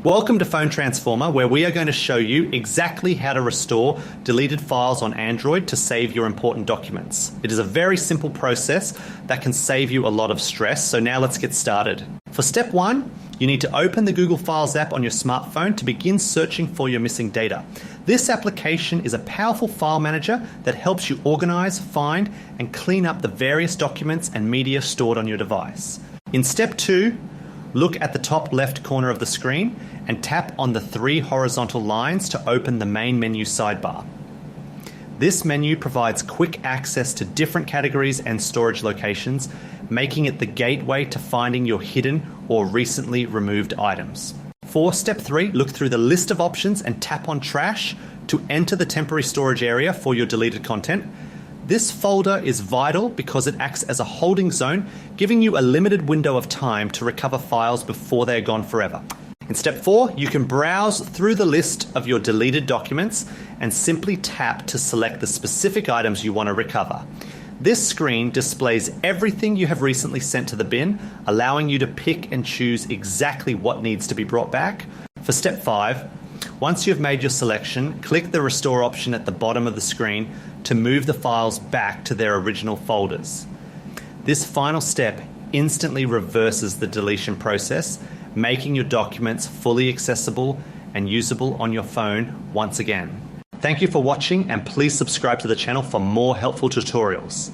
Welcome to Phone Transformer, where we are going to show you exactly how to restore deleted files on Android to save your important documents. It is a very simple process that can save you a lot of stress, so now let's get started. For step 1, you need to open the Google Files app on your smartphone to begin searching for your missing data. This application is a powerful file manager that helps you organize, find, and clean up the various documents and media stored on your device. In step 2, look at the top left corner of the screen and tap on the 3 horizontal lines to open the main menu sidebar. This menu provides quick access to different categories and storage locations, making it the gateway to finding your hidden or recently removed items. For step 3, look through the list of options and tap on Trash to enter the temporary storage area for your deleted content. This folder is vital because it acts as a holding zone, giving you a limited window of time to recover files before they're gone forever. In step 4, you can browse through the list of your deleted documents and simply tap to select the specific items you want to recover. This screen displays everything you have recently sent to the bin, allowing you to pick and choose exactly what needs to be brought back. For step 5, once you've made your selection, click the Restore option at the bottom of the screen to move the files back to their original folders. This final step instantly reverses the deletion process, making your documents fully accessible and usable on your phone once again. Thank you for watching, and please subscribe to the channel for more helpful tutorials.